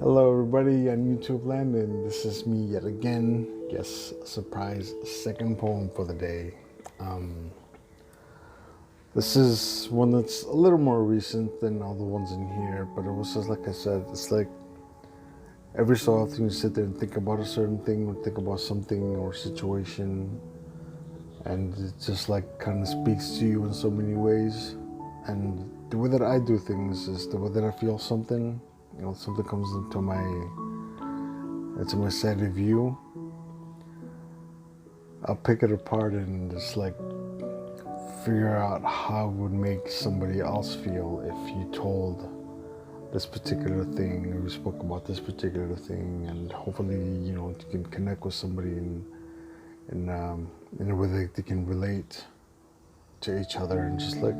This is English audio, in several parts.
Hello, everybody on YouTube land, and this is me yet again. Yes, a surprise second poem for the day. Um, this is one that's a little more recent than all the ones in here, but it was just like I said, it's like every so often you sit there and think about a certain thing or think about something or situation, and it just like kind of speaks to you in so many ways. And the way that I do things is the way that I feel something. Something comes into my side of view. I'll pick it apart and just like figure out how it would make somebody else feel if you told this particular thing or you spoke about this particular thing, and hopefully you can connect with somebody in a way that they can relate to each other, and just like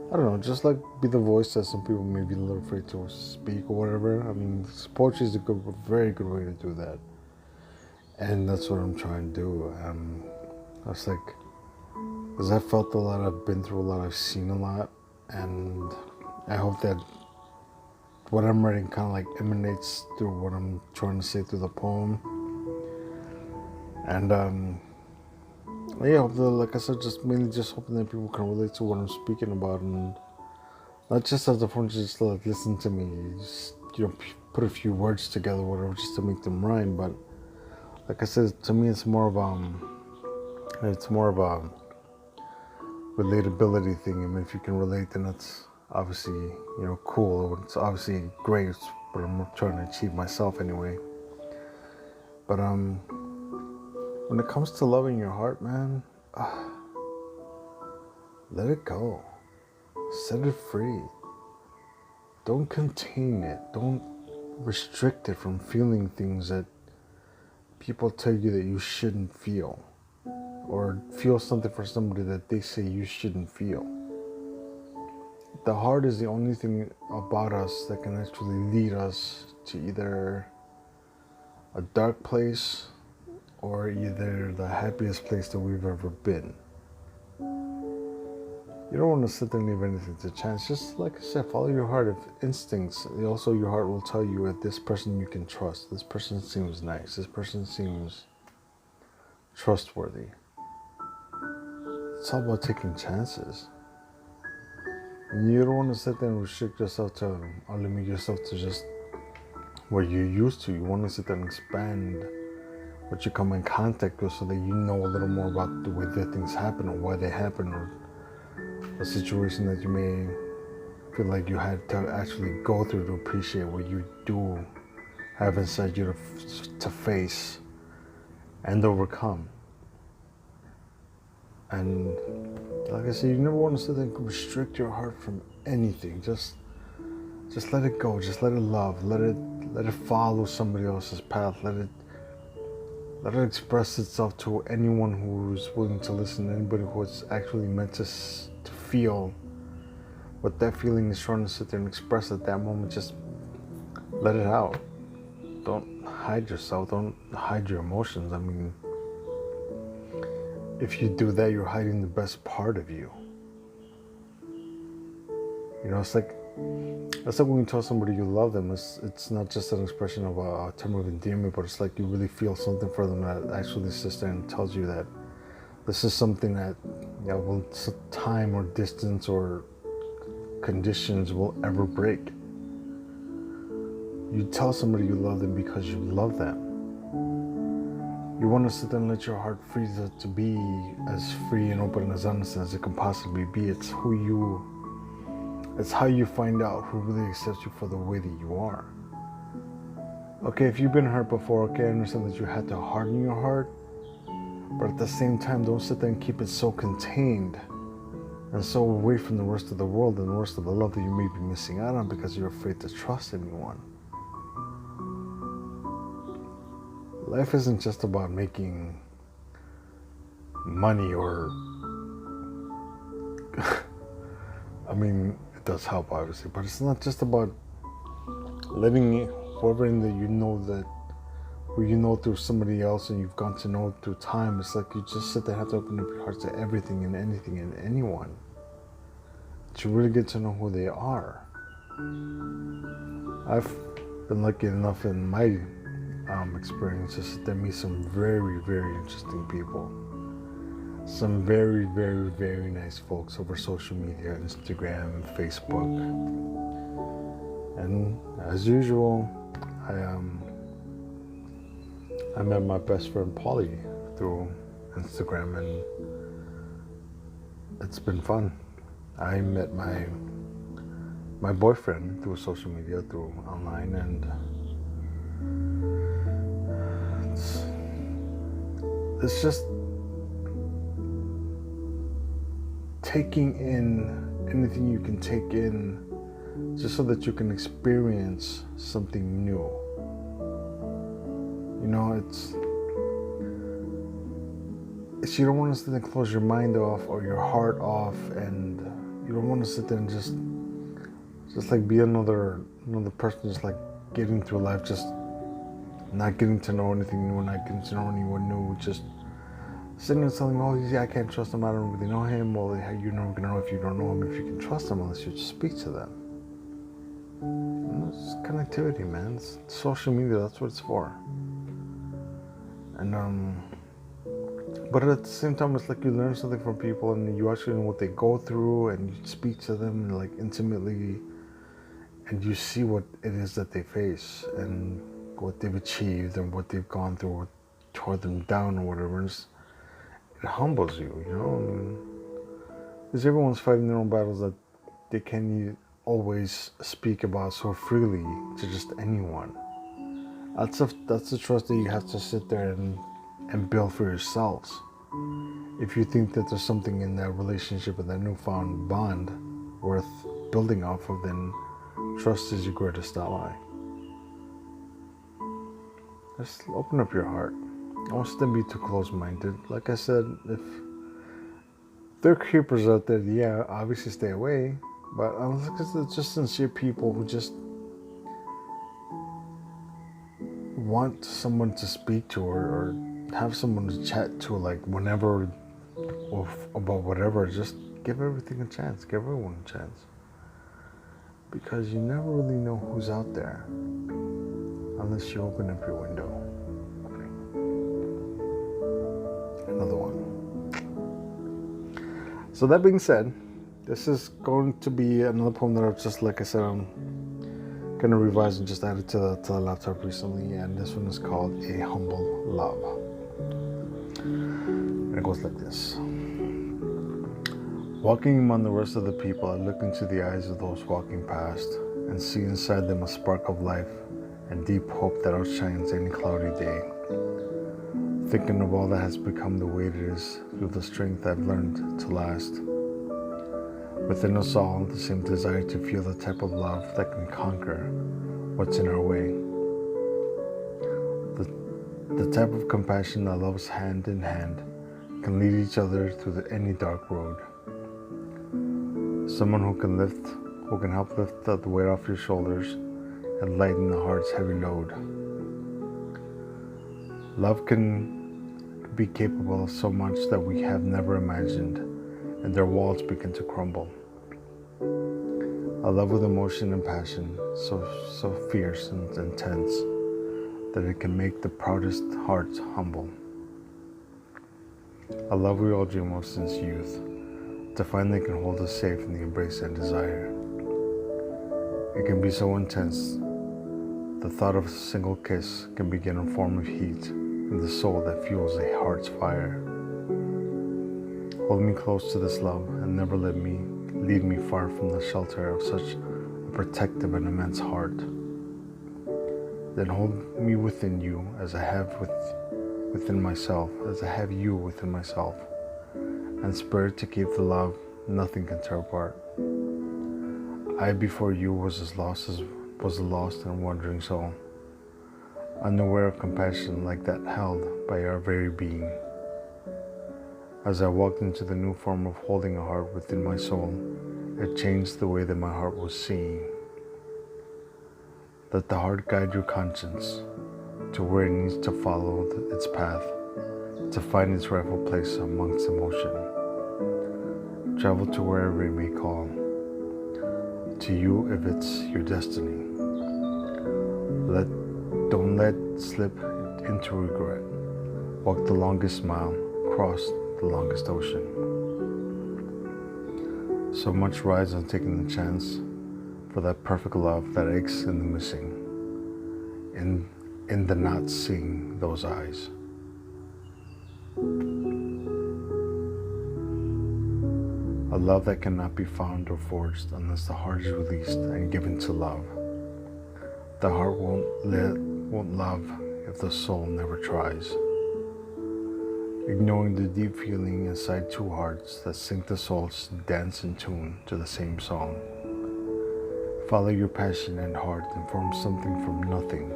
I don't know, just like be the voice that some people may be a little afraid to speak or whatever. I mean, poetry is a very good way to do that, and that's what I'm trying to do. I was like, because I felt a lot, I've been through a lot, I've seen a lot, and I hope that what I'm writing kind of like emanates through what I'm trying to say through the poem. And yeah, like I said, just mainly just hoping that people can relate to what I'm speaking about, and not just as a point, just like listen to me, just put a few words together, whatever, just to make them rhyme. But like I said, to me, it's more of a relatability thing. I mean, if you can relate, then that's obviously cool. It's obviously great. It's what I'm trying to achieve myself anyway. But when it comes to loving your heart, man, let it go. Set it free. Don't contain it. Don't restrict it from feeling things that people tell you that you shouldn't feel, or feel something for somebody that they say you shouldn't feel. The heart is the only thing about us that can actually lead us to either a dark place or either the happiest place that we've ever been. You don't want to sit there and leave anything to chance. Just like I said, follow your heart. If instincts, also your heart will tell you that this person you can trust. This person seems nice. This person seems trustworthy. It's all about taking chances. And you don't want to sit there and restrict yourself to, or limit yourself to just what you're used to. You want to sit there and expand what you come in contact with, so that you know a little more about the way that things happen, or why they happen, or a situation that you may feel like you had to actually go through to appreciate what you do have inside you to face and overcome. And like I said, you never want to sit there and restrict your heart from anything. Just let it go. Just let it love. Let it follow somebody else's path. Let it express itself to anyone who's willing to listen. Anybody who's actually meant to feel what that feeling is trying to sit there and express at that moment. Just let it out. Don't hide yourself. Don't hide your emotions. I mean, if you do that, you're hiding the best part of you. It's like when you tell somebody you love them, it's not just an expression of a term of endearment, but it's like you really feel something for them that actually sits there and tells you that this is something that time or distance or conditions will ever break. You tell somebody you love them because you love them. You want to sit there and let your heart free to be as free and open and as honest as it can possibly be. It's how you find out who really accepts you for the way that you are. Okay, if you've been hurt before, okay, I understand that you had to harden your heart, but at the same time, don't sit there and keep it so contained and so away from the rest of the world and the rest of the love that you may be missing out on because you're afraid to trust anyone. Life isn't just about making money or I mean, it does help obviously, but it's not just about letting whoever in that who you know through somebody else and you've gone to know through time. It's like you just sit there and have to open up your heart to everything and anything and anyone to really get to know who they are. I've been lucky enough in my experiences to meet some very, very interesting people. Some very, very, very nice folks over social media, Instagram, Facebook. And as usual, I met my best friend Polly through Instagram, and it's been fun. I met my boyfriend through social media, through online, and it's just taking in anything you can take in, just so that you can experience something new. You know, it's you don't want to sit there and close your mind off or your heart off, and you don't want to sit there and just like be another person, just like getting through life, just not getting to know anything new, not getting to know anyone new, just sitting and telling, oh yeah, I can't trust him, I don't really know him. Well, you're never gonna know if you don't know him, if you can trust him, unless you speak to them. You know, it's connectivity, man. It's social media, that's what it's for. And but at the same time, it's like you learn something from people, and you actually know what they go through, and you speak to them like intimately, and you see what it is that they face and what they've achieved and what they've gone through, what tore them down or whatever. And it humbles you, you know. Because everyone's fighting their own battles that they can't always speak about so freely to just anyone. That's the trust that you have to sit there and build for yourselves. If you think that there's something in that relationship and that newfound bond worth building off of, then trust is your greatest ally. Just open up your heart. Don't be too close-minded. Like I said, if there are creepers out there, yeah, obviously stay away. But unless it's just sincere people who just want someone to speak to, or have someone to chat to, like whenever, or about whatever, just give everything a chance. Give everyone a chance. Because you never really know who's out there unless you open up your window. Another one. So that being said, this is going to be another poem that I've just, like I said, I'm going to revise and just add it to the laptop recently. And this one is called A Humble Love. And it goes like this. Walking among the rest of the people, I look into the eyes of those walking past and see inside them a spark of life and deep hope that outshines any cloudy day. Thinking of all that has become the way it is through the strength I've learned to last. Within us all, the same desire to feel the type of love that can conquer what's in our way. The type of compassion that loves hand in hand can lead each other through any dark road. Someone who can help lift the weight off your shoulders and lighten the heart's heavy load. Love can be capable of so much that we have never imagined, and their walls begin to crumble. A love with emotion and passion, so fierce and intense, that it can make the proudest hearts humble. A love we all dream of since youth, to find they can hold us safe in the embrace and desire. It can be so intense, the thought of a single kiss can begin a form of heat in the soul that fuels a heart's fire. Hold me close to this love and never lead me far from the shelter of such a protective and immense heart. Then hold me within you as I have within myself, as I have you within myself, and spirit to keep the love nothing can tear apart. I before you was as lost and wandering soul, unaware of compassion like that held by our very being. As I walked into the new form of holding a heart within my soul, it changed the way that my heart was seeing. Let the heart guide your conscience to where it needs to follow its path, to find its rightful place amongst emotion. Travel to wherever it may call, to you if it's your destiny. Don't let slip into regret. Walk the longest mile, cross the longest ocean. So much rides on taking the chance for that perfect love that aches in the missing, in the not seeing those eyes. A love that cannot be found or forged unless the heart is released and given to love. The heart won't love if the soul never tries. Ignoring the deep feeling inside two hearts that sink the souls dance in tune to the same song. Follow your passion and heart and form something from nothing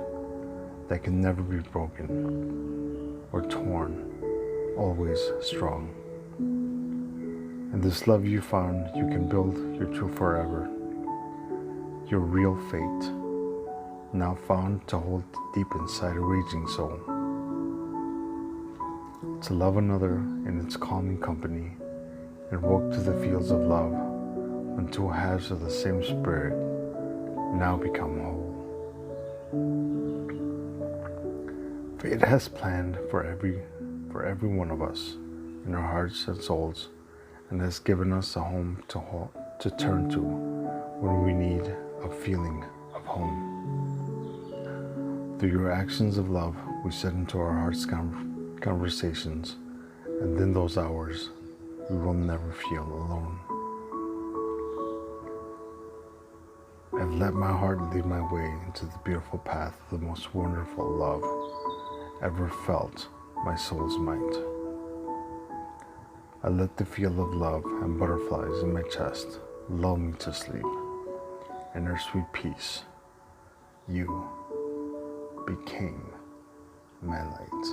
that can never be broken or torn, always strong. And this love you found, you can build your true forever, your real fate, now found to hold deep inside a raging soul. To love another in its calming company and walk to the fields of love when two halves of the same spirit now become whole. Fate has planned for every one of us in our hearts and souls, and has given us a home to turn to when we need a feeling of home. Through your actions of love, we set into our hearts conversations, and in those hours, we will never feel alone. I've let my heart lead my way into the beautiful path of the most wonderful love ever felt my soul's might. I let the feel of love and butterflies in my chest lull me to sleep. In her sweet peace, you became my light.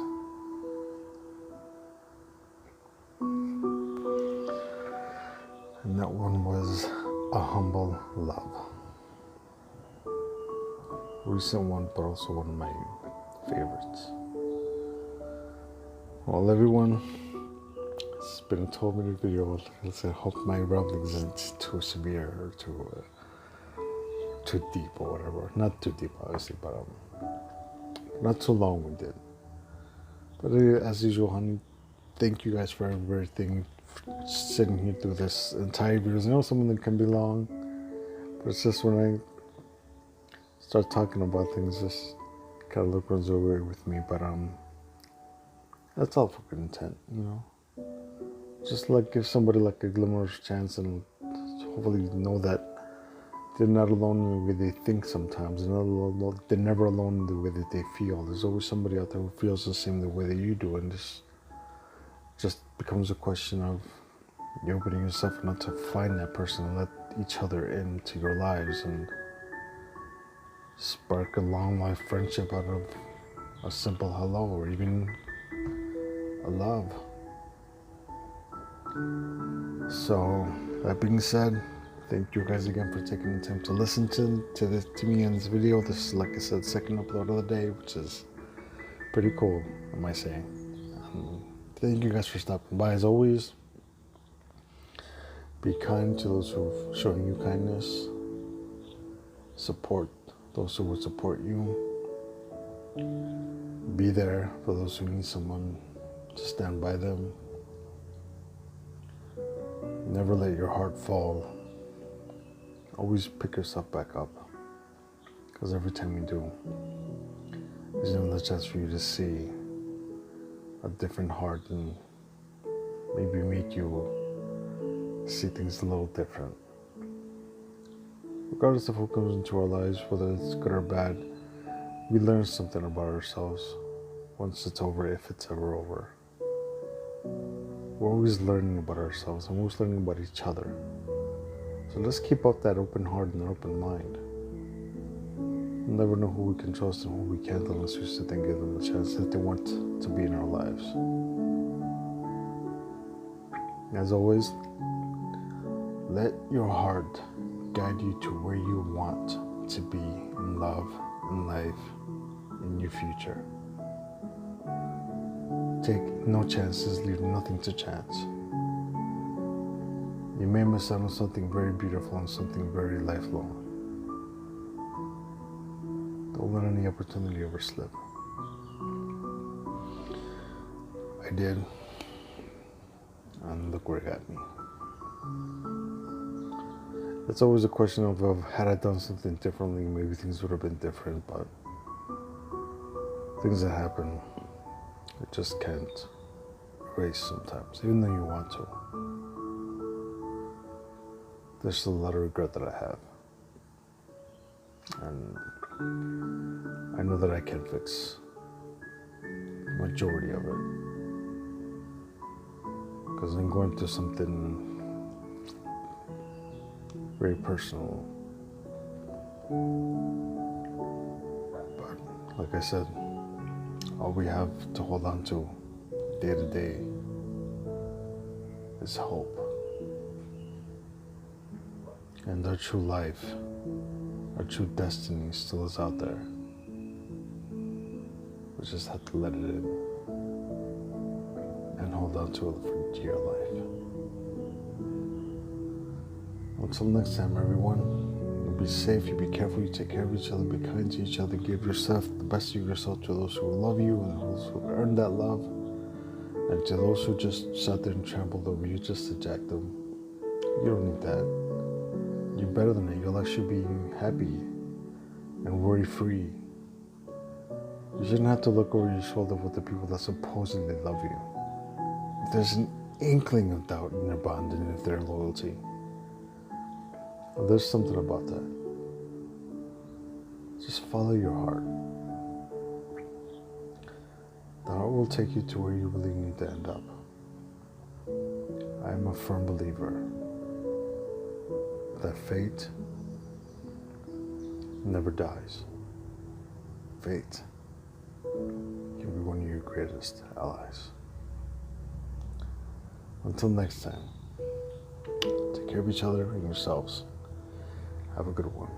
And that one was A Humble Love. Recent one, but also one of my favorites. Well, everyone, it's been a 12-minute video. I hope my ramblings isn't too severe or too deep or whatever. Not too deep, obviously, but not too long-winded. But as usual, honey, thank you guys for everything, sitting here through this entire video. I know some of them can be long, but it's just when I start talking about things, just kind of runs over with me. But that's all for good intent, you know. Just like give somebody like a glimmer of chance, and hopefully know that they're not alone in the way they think sometimes. They're never alone in the way that they feel. There's always somebody out there who feels the same the way that you do, and this just becomes a question of you opening yourself enough to find that person and let each other into your lives and spark a long life friendship out of a simple hello or even a love. So that being said, thank you guys again for taking the time to listen to me in this video. This is, like I said, second upload of the day, which is pretty cool, I might say. Thank you guys for stopping by. As always, be kind to those who are showing you kindness. Support those who will support you. Be there for those who need someone to stand by them. Never let your heart fall. Always pick yourself back up, because every time you do, there's another chance for you to see a different heart and maybe make you see things a little different. Regardless of who comes into our lives, whether it's good or bad, we learn something about ourselves once it's over, if it's ever over. We're always learning about ourselves and we're always learning about each other. So let's keep up that open heart and open mind. We'll never know who we can trust and who we can't unless we sit and give them a chance that they want to be in our lives. As always, let your heart guide you to where you want to be in love, in life, in your future. Take no chances, leave nothing to chance. You may miss out on something very beautiful and something very lifelong. Don't let any opportunity overslip. I did, and look where it got me. It's always a question of had I done something differently, maybe things would have been different, but things that happen, you just can't erase sometimes, even though you want to. There's still a lot of regret that I have. And I know that I can fix the majority of it. Because I'm going through something very personal. But like I said, all we have to hold on to day to day is hope. And our true life, our true destiny still is out there. We just have to let it in and hold on to it for dear life. Until next time, everyone, you be safe, you be careful, you take care of each other, be kind to each other, give yourself the best of yourself to those who love you and those who earn that love, and to those who just sat there and trampled over you just to jack them. You don't need that. You're better than that. You'll actually be happy and worry-free. You shouldn't have to look over your shoulder with the people that supposedly love you. If there's an inkling of doubt in their bond and in their loyalty, there's something about that. Just follow your heart. The heart will take you to where you really need to end up. I am a firm believer that fate never dies. Fate can be one of your greatest allies. Until next time, take care of each other and yourselves. Have a good one.